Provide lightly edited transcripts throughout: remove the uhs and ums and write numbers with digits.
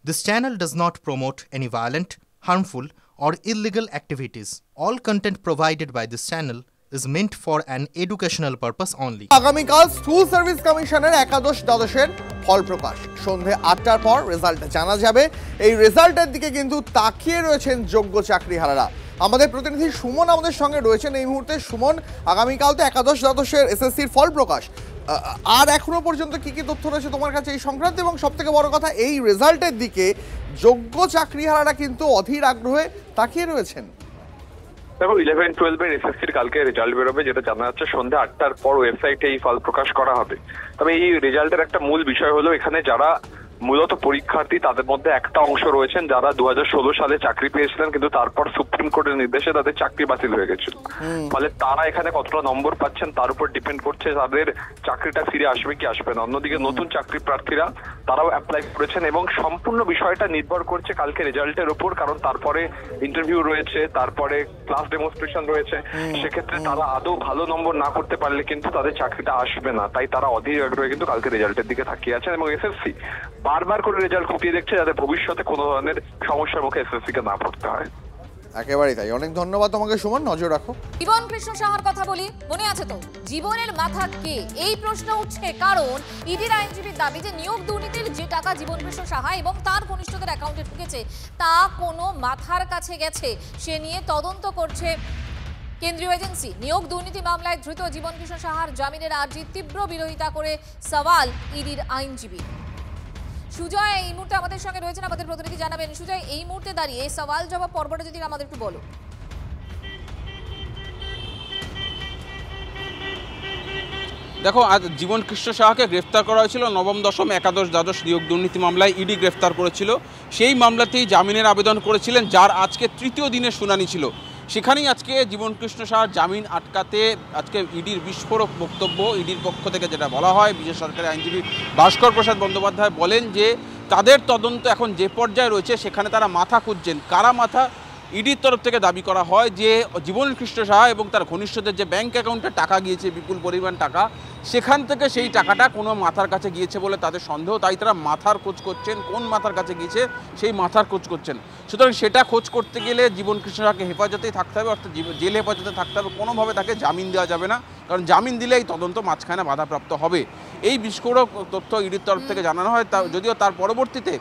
This channel does not promote any violent, harmful, or illegal activities. All content provided by this channel is meant for an educational purpose only. আগামীকাল school service কমিশনের একাদশ দ্বাদশের ফল প্রকাশ সন্ধ্যে ৮টার পর result জানা যাবে। এই রেজাল্টের দিকে কিন্তু তাকিয়ে রয়েছেন যোগ্য চাকরিহারারা। আমাদের প্রতিনিধি সুমন আমাদের সঙ্গে রয়েছেন এই মুহূর্তে। সুমন, আগামীকাল তো একাদশ দ্বাদশের এসএসসির ফল প্রকাশ, আর এখনো পর্যন্ত কি কি তথ্য রয়েছে তোমার কাছে এই সংক্রান্ত, এবং সবথেকে বড় কথা এই রেজাল্টের দিকে যোগ্য চাকরিহারারা কিন্তু অধীর আগ্রহে তাকিয়ে রয়েছেন? দেখো, 11-12 এর এসএসসির কালকে রেজাল্ট বেরোবে, যেটা জানা যাচ্ছে সন্ধ্যা ৮টার পর ওয়েবসাইটে এই ফল প্রকাশ করা হবে। তবে এই রেজাল্টের একটা মূল বিষয় হলো এখানে যারা মূলত পরীক্ষার্থী তাদের মধ্যে একটা অংশ রয়েছেন যারা 2016 সালে চাকরি পেয়েছিলেন, কিন্তু তারপর সুপ্রিম কোর্টের নির্দেশে তাদের চাকরি বাতিল হয়ে গেছিল। ফলে তারা এখানে কতটা নম্বর পাচ্ছেন তার উপর ডিপেন্ড করছে তাদের চাকরিটা ফিরে আসবে কি আসবে না। অন্যদিকে নতুন চাকরি প্রার্থীরা তারাও অ্যাপ্লাই করেছেন এবং সম্পূর্ণ বিষয়টা নির্ভর করছে কালকে রেজাল্টের উপর, কারণ তারপরে ইন্টারভিউ রয়েছে, তারপরে ক্লাস ডেমনস্ট্রেশন রয়েছে। সেক্ষেত্রে তারা আদৌ ভালো নম্বর না করতে পারলে কিন্তু তাদের চাকরিটা আসবে না, তাই তারা অধীর আগ্রহে কিন্তু কালকে রেজাল্টের দিকে তাকিয়ে আছেন এবং এসএসসি বারবার করে রেজাল্ট খতিয়ে দেখছে যাতে ভবিষ্যতে কোনো ধরনের সমস্যার মুখে এসএসসি কে না পড়তে হয়। একেবারেই তাই। অনেক ধন্যবাদ তোমাকে সুমন, নজর রাখো। জীবন কৃষ্ণ সাহার কথা বলি, মনে আছে তো? জীবনের মাথা কে, এই প্রশ্ন উঠছে কারণ ইডির আইনজীবীর দাবি যে নিয়োগ দুর্নীতির যে টাকা জীবন কৃষ্ণ সাহা এবং তার ঘনিষ্ঠদের অ্যাকাউন্টে ঢুকেছে তা কোনো মাথার কাছে গেছে, সে নিয়ে তদন্ত করছে কেন্দ্রীয় এজেন্সি। নিয়োগ দুর্নীতি মামলায় ধৃত জীবন কৃষ্ণ সাহার জামিনের আর্জির তীব্র বিরোধিতা করে সওয়াল ইডির আইনজীবী। সুজয় এই মুহূর্তে আমাদের সঙ্গে রয়েছেন, আমাদের প্রতিনিধি জানাবেন। সুজয়, এই মুহূর্তে দাঁড়িয়ে এই সওয়াল জবাব পর্বটা যদি আমাদের একটু বলো। দেখো, আজ জীবন কৃষ্ণ সাহাকে গ্রেফতার করা হয়েছিল নবম দশম একাদশ দ্বাদশ নিয়োগ দুর্নীতি মামলায়। ইডি গ্রেফতার করেছিল, সেই মামলাতেই জামিনের আবেদন করেছিলেন, যার আজকে তৃতীয় দিনের শুনানি ছিল। সেখানেই আজকে জীবন কৃষ্ণ সাহার জামিন আটকাতে আজকে ইডির বিস্ফোরক বক্তব্য। ইডির পক্ষ থেকে যেটা বলা হয়, বিশেষ সরকারি আইনজীবী ভাস্কর প্রসাদ বন্দ্যোপাধ্যায় বলেন যে তাদের তদন্ত এখন যে পর্যায়ে রয়েছে সেখানে তারা মাথা খুঁজছেন। কারা মাথা? ইডির তরফ থেকে দাবি করা হয় যে জীবন কৃষ্ণ সাহা এবং তার ঘনিষ্ঠদের যে ব্যাংক অ্যাকাউন্টে টাকা গিয়েছে, বিপুল পরিমাণ টাকা, সেখান থেকে সেই টাকাটা কোনো মাথার কাছে গিয়েছে বলে তাদের সন্দেহ। তাই তারা মাথার খোঁজ করছেন, কোন মাথার কাছে গিয়েছে সেই মাথার খোঁজ করছেন। সুতরাং সেটা খোঁজ করতে গেলে জীবন কৃষ্ণ সাহাকে হেফাজতেই থাকতে হবে, অর্থাৎ জেল হেফাজতে থাকতে হবে। কোনোভাবে তাকে জামিন দেওয়া যাবে না, কারণ জামিন দিলে এই তদন্ত মাঝখানে বাধাপ্রাপ্ত হবে। এই বিস্ফোরক তথ্য ইডির তরফ থেকে জানানো হয়। যদিও তার পরবর্তীতে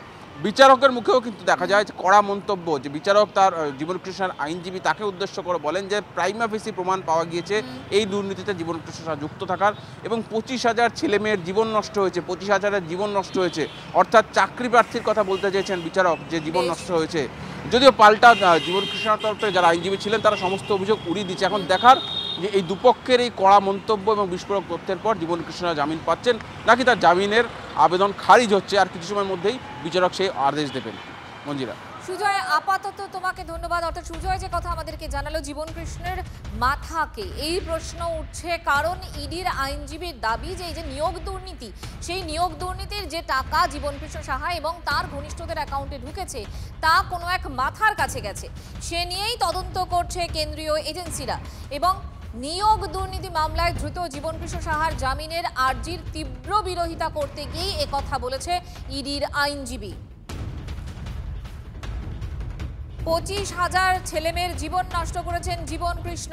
বিচারকের মুখেও কিন্তু দেখা যায় কড়া মন্তব্য, যে বিচারক তার জীবন কৃষ্ণের আইনজীবী তাকে উদ্দেশ্য করে বলেন যে প্রাইমা ফেসি প্রমাণ পাওয়া গিয়েছে এই দুর্নীতিতে জীবন কৃষ্ণ সাহা যুক্ত থাকার, এবং 25,000 ছেলেমেয়ের জীবন নষ্ট হয়েছে, 25,000-এর জীবন নষ্ট হয়েছে। অর্থাৎ চাকরি প্রার্থীর কথা বলতে চেয়েছেন বিচারক, যে জীবন নষ্ট হয়েছে। যদিও পাল্টা জীবন কৃষ্ণের তরফ থেকে যারা আইনজীবী ছিলেন তারা সমস্ত অভিযোগ উড়িয়ে দিচ্ছে। এখন দেখার যে এই দুপক্ষের এই কড়া মন্তব্য এবং বিস্ফোরক তথ্যের পর জীবন কৃষ্ণ জামিন পাচ্ছেন নাকি তার জামিনের আবেদন খারিজ হচ্ছে, আর কিছু সময়ের মধ্যেই বিচারক সেই আদেশ দেবেন। মঞ্জিরা। সুজয়, আপাতত তোমাকে ধন্যবাদ। অর্থাৎ সুজয় যে কথা আমাদেরকে জানালো, জীবন কৃষ্ণের মাথাকে, এই প্রশ্ন উঠছে কারণ ইডির আইনজীবীর দাবি যে এই যে নিয়োগ দুর্নীতি, সেই নিয়োগ দুর্নীতির যে টাকা জীবন কৃষ্ণ সাহা এবং তার ঘনিষ্ঠদের অ্যাকাউন্টে ঢুকেছে তা কোনো এক মাথার কাছে গেছে, সে নিয়েই তদন্ত করছে কেন্দ্রীয় এজেন্সিরা। এবং নিয়োগ দুর্নীতি মামলায় ধৃত জীবন কৃষ্ণ সাহার জামিনের আর্জির তীব্র বিরোধিতা করতে গিয়েই একথা বলেছে ইডির আইনজীবী। 25,000 ছেলেমেয়ের জীবন নষ্ট করেছেন জীবন কৃষ্ণ,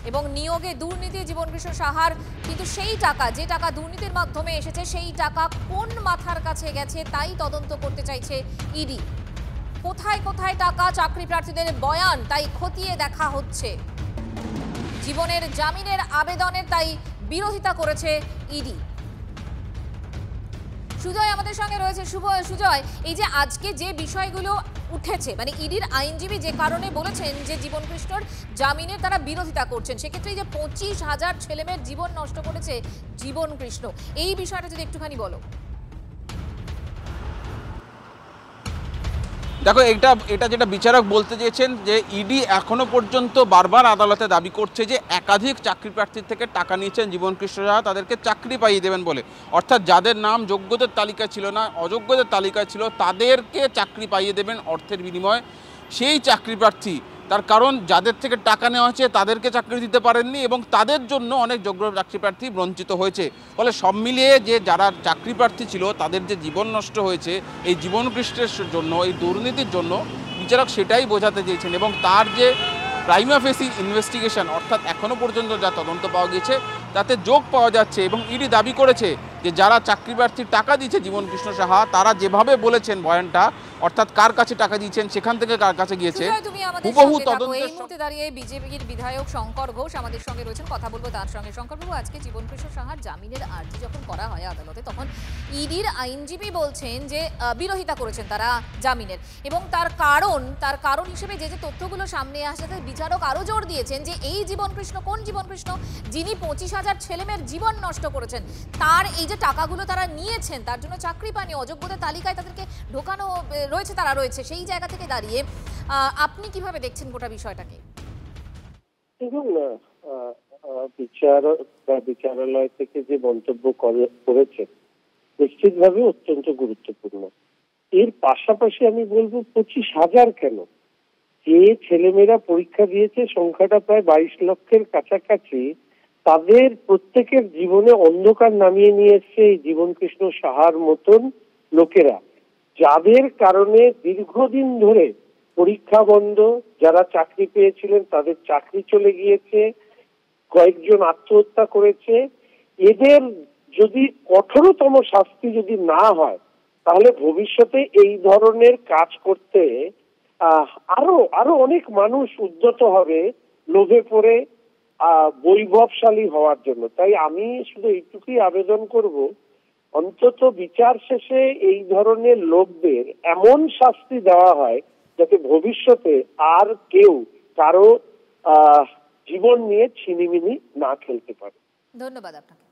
এবং নিয়োগে দুর্নীতি জীবন কৃষ্ণ সাহার, কিন্তু সেই টাকা, যে টাকা দুর্নীতির মাধ্যমে এসেছে, সেই টাকা কোন মাথার কাছে গেছে তাই তদন্ত করতে চাইছে ইডি। কোথায় কোথায় টাকা, চাকরি প্রার্থীদের বয়ান তাই খতিয়ে দেখা হচ্ছে। জীবনের জামিনের আবেদনের তাই বিরোধিতা করেছে ইডি। সুজয় আমাদের সঙ্গে রয়েছে। সুজয়, এই যে আজকে যে বিষয়গুলো উঠেছে, মানে ইডির আইনজীবী যে কারণে বলেছেন যে জীবন কৃষ্ণর জামিনের তারা বিরোধিতা করছেন, সেক্ষেত্রে এই যে 25,000 ছেলেমেয়ের জীবন নষ্ট করেছে জীবন কৃষ্ণ, এই বিষয়টা যদি একটুখানি বলো। দেখো, এটা যেটা বিচারক বলতে চেয়েছেন যে ইডি এখনো পর্যন্ত বারবার আদালতে দাবি করছে যে একাধিক চাকরি প্রার্থীর থেকে টাকা নিয়েছেন জীবন কৃষ্ণ সাহা তাদেরকে চাকরি পাইয়ে দেবেন বলে। অর্থাৎ যাদের নাম যোগ্যদের তালিকায় ছিল না, অযোগ্যদের তালিকায় ছিল, তাদেরকে চাকরি পাইয়ে দেবেন অর্থের বিনিময়ে। সেই চাকরি প্রার্থী তার কারণ যাদের থেকে টাকা নেওয়া হয়েছে তাদেরকে চাকরি দিতে পারেননি এবং তাদের জন্য অনেক যোগ্য চাকরি প্রার্থী বঞ্চিত হয়েছে। ফলে সব মিলিয়ে যে যারা চাকরি প্রার্থী ছিল তাদের যে জীবন নষ্ট হয়েছে এই জীবন কৃষ্ণের জন্য, এই দুর্নীতির জন্য বিচারক সেটাই বোঝাতে চেয়েছেন এবং তার যে প্রাইমা ফেসি ইনভেস্টিগেশন অর্থাৎ এখনও পর্যন্ত যা তদন্ত পাওয়া গেছে তাতে যোগ পাওয়া যাচ্ছে এবং ইডি দাবি করেছে যে যারা চাকরি প্রার্থীর টাকা দিয়েছে জীবন কৃষ্ণ সাহা তারা যেভাবে বলেছেন বয়ানটা অর্থাৎ কার কাছে টাকা দিয়েছেন সেখান থেকে কার কাছে গিয়েছে হুবহু তদন্তের। এই মুহূর্তে দাঁড়িয়ে বিজেপির বিধায়ক শঙ্কর ঘোষ আমাদের সঙ্গে রয়েছেন, কথা বলবো তার সঙ্গে। শঙ্কর বাবু, আজকে জীবন কৃষ্ণ সাহার জামিনের আর্জি যখন করা হয় আদালতে তখন ইডির আইনজীবী বলছেন যে বিরোধিতা করেছেন তারা জামিনের এবং তার কারণ হিসেবে যে তথ্যগুলো সামনে আসছে বিচারক আরো জোর দিয়েছেন যে এই জীবন কৃষ্ণ কোন জীবন কৃষ্ণ যিনি 25,000 ছেলেমেয়ের জীবন নষ্ট করেছেন, তার এই যে টাকাগুলো তারা নিয়েছেন তার জন্য চাকরি পায়নি, অযোগ্যতার তালিকায় তাদেরকে ঢোকানো রয়েছে, সেই জায়গা থেকে দাঁড়িয়ে আপনি কিভাবে দেখছেন গোটা বিষয়টাকে? দেখুন, বিচারালয় থেকে যে মন্তব্য করেছে নিশ্চিতভাবে অত্যন্ত গুরুত্বপূর্ণ। এর পাশাপাশি আমি বলবো 25,000 কেন, যে ছেলেমেয়েরা পরীক্ষা দিয়েছে সংখ্যাটা প্রায় 22 লক্ষের কাছাকাছি, তাদের প্রত্যেকের জীবনে অন্ধকার নামিয়ে নিয়ে এসছে এই জীবন কৃষ্ণ সাহার মতন লোকেরা, যাদের কারণে দীর্ঘদিন ধরে পরীক্ষা বন্ধ, যারা চাকরি পেয়েছিলেন তাদের চাকরি চলে গিয়েছে, কয়েকজন আত্মহত্যা করেছে। এদের যদি কঠোরতম শাস্তি যদি না হয় তাহলে ভবিষ্যতে এই ধরনের কাজ করতে আরো অনেক মানুষ উদ্যত হবে লোভে পড়ে বৈভবশালী হওয়ার জন্য। তাই আমি শুধু এইটুকুই আবেদন করব, অন্তত বিচার শেষে এই ধরনের লোকদের এমন শাস্তি দেওয়া হয় যাতে ভবিষ্যতে আর কেউ কারো জীবন নিয়ে ছিনিমিনি না খেলতে পারে। ধন্যবাদ আপনাকে।